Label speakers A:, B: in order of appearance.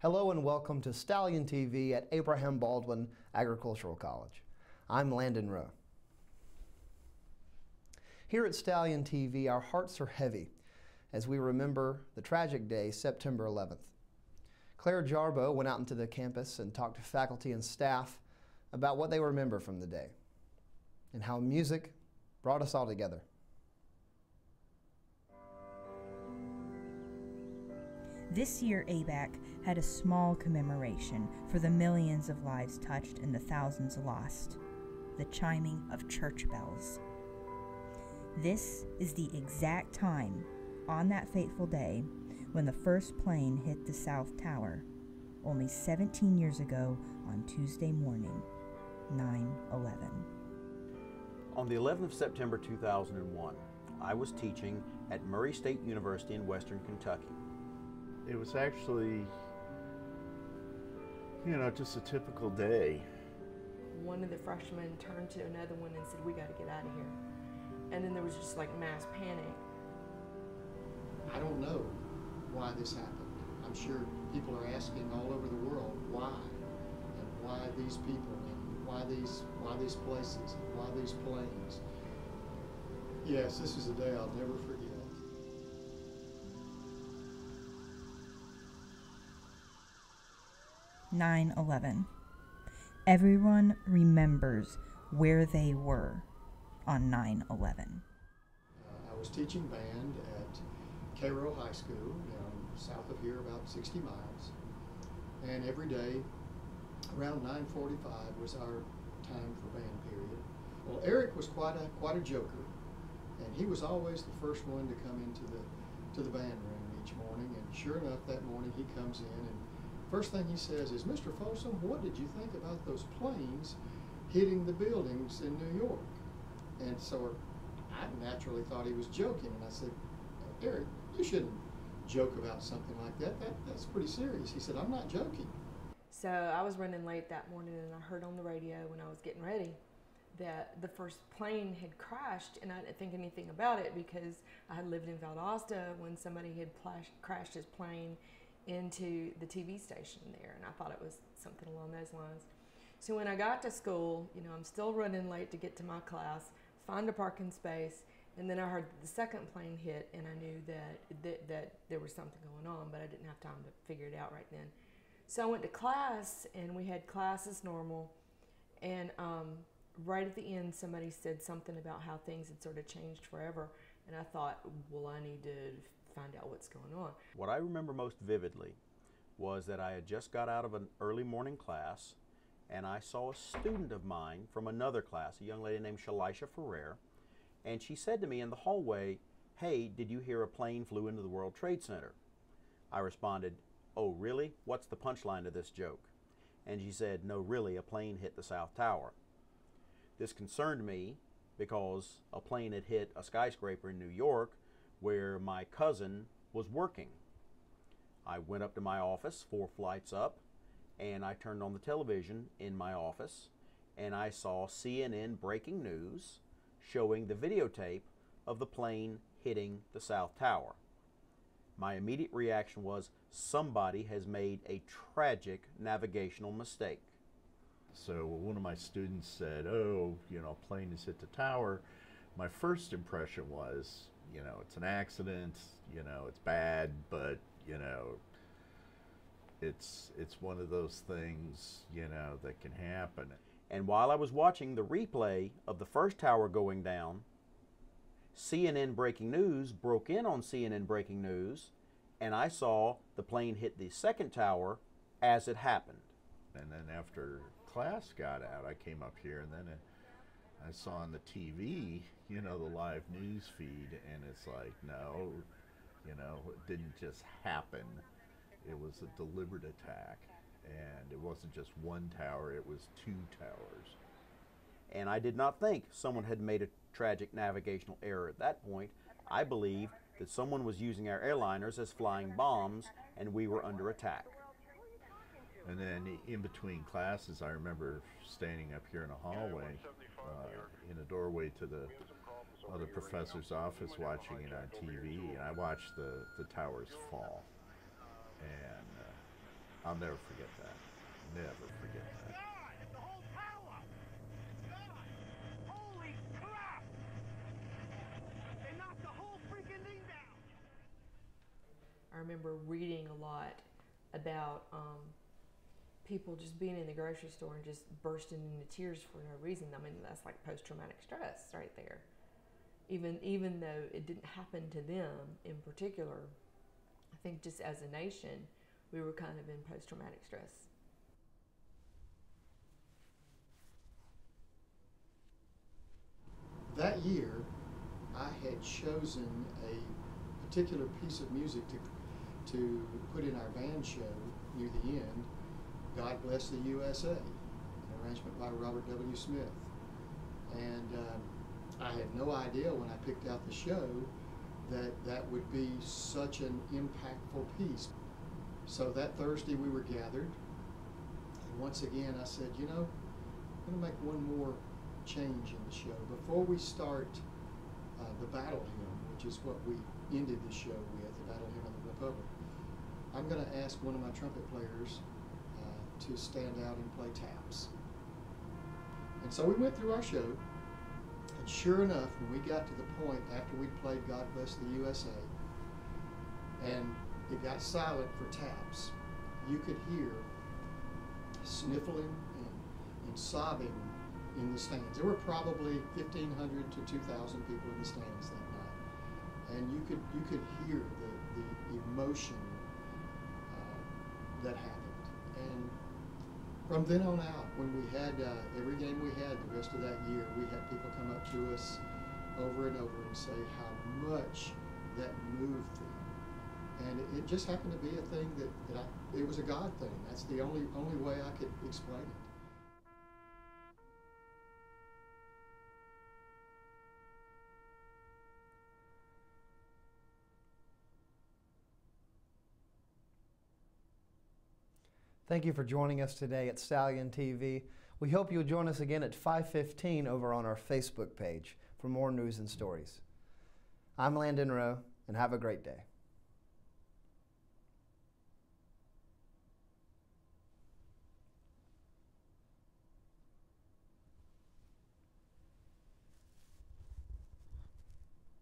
A: Hello and welcome to Stallion TV at Abraham Baldwin Agricultural College. I'm Landon Rowe. Here at Stallion TV, our hearts are heavy as we remember the tragic day, September 11th. Claire Jarbo went out into the campus and talked to faculty and staff about what they remember from the day and how music brought us all together.
B: This year, ABAC had a small commemoration for the millions of lives touched and the thousands lost, the chiming of church bells. This is the exact time on that fateful day when the first plane hit the South Tower, only 17 years ago on Tuesday morning, 9/11.
C: On the 11th of September 2001, I was teaching at Murray State University in Western Kentucky.
D: It was actually, just a typical day.
E: One of the freshmen turned to another one and said, "We got to get out of here." And then there was just like mass panic.
F: I don't know why this happened. I'm sure people are asking all over the world why, and why these people, and why these places, and why these planes. Yes, this is a day I'll never forget.
B: 9/11. Everyone remembers where they were on 9/11.
F: I was teaching band at Cairo High School, south of here, about 60 miles. And every day, around 9:45 was our time for band period. Well, Eric was quite a joker, and he was always the first one to come into the band room each morning. And sure enough, that morning he comes in, and first thing he says is, "Mr. Folsom, what did you think about those planes hitting the buildings in New York?" And so I naturally thought he was joking, and I said, "Eric, you shouldn't joke about something like that. That's pretty serious." He said, "I'm not joking."
E: So I was running late that morning, and I heard on the radio when I was getting ready that the first plane had crashed, and I didn't think anything about it because I had lived in Valdosta when somebody had crashed his plane into the TV station there, and I thought it was something along those lines. So when I got to school, I'm still running late to get to my class, find a parking space, and then I heard the second plane hit, and I knew that there was something going on, but I didn't have time to figure it out right then. So I went to class, and we had class as normal, and right at the end somebody said something about how things had sort of changed forever, and I thought, well, I need to find out what's going on.
C: What I remember most vividly was that I had just got out of an early morning class, and I saw a student of mine from another class, a young lady named Shalisha Ferrer, and she said to me in the hallway, "Hey, did you hear a plane flew into the World Trade Center?" I responded, "Oh, really? What's the punchline to this joke?" And she said, "No, really, a plane hit the South Tower." This concerned me because a plane had hit a skyscraper in New York where my cousin was working. I went up to my office 4 flights up, and I turned on the television in my office, and I saw CNN breaking news showing the videotape of the plane hitting the South Tower. My immediate reaction was, somebody has made a tragic navigational mistake.
D: So one of my students said, "Oh, a plane has hit the tower." My first impression was, it's an accident, it's bad, but, it's one of those things, that can happen.
C: And while I was watching the replay of the first tower going down, CNN Breaking News broke in on CNN Breaking News, and I saw the plane hit the second tower as it happened.
D: And then after class got out, I came up here, and then I saw on the TV, the live news feed, and it's like, no, it didn't just happen. It was a deliberate attack, and it wasn't just one tower, it was 2 towers.
C: And I did not think someone had made a tragic navigational error at that point. I believed that someone was using our airliners as flying bombs, and we were under attack.
D: And then in between classes, I remember standing up here in a hallway, in a doorway to the other professor's office watching it on TV, and I watched the towers fall. And I'll never forget that. Never forget that.
G: God, the whole power! God! Holy crap! They knocked the whole freaking thing down!
E: I remember reading a lot about people just being in the grocery store and just bursting into tears for no reason. I mean, that's like post-traumatic stress right there. Even though it didn't happen to them in particular, I think just as a nation, we were kind of in post-traumatic stress.
F: That year, I had chosen a particular piece of music to put in our band show near the end, God Bless the USA, an arrangement by Robert W. Smith. And I had no idea when I picked out the show that that would be such an impactful piece. So that Thursday we were gathered, and once again I said, you know, I'm going to make one more change in the show. Before we start the battle hymn, which is what we ended the show with, the battle hymn of the Republic, I'm going to ask one of my trumpet players to stand out and play taps. And so we went through our show, and sure enough, when we got to the point after we'd played God Bless the USA, and it got silent for taps, you could hear sniffling and sobbing in the stands. There were probably 1,500 to 2,000 people in the stands that night, and you could hear the emotion that happened. And from then on out, when we had every game we had the rest of that year, we had people come up to us over and over and say how much that moved them. And it just happened to be a thing that it was a God thing. That's the only way I could explain it.
A: Thank you for joining us today at Stallion TV. We hope you'll join us again at 5:15 over on our Facebook page for more news and stories. I'm Landon Rowe, and have a great day.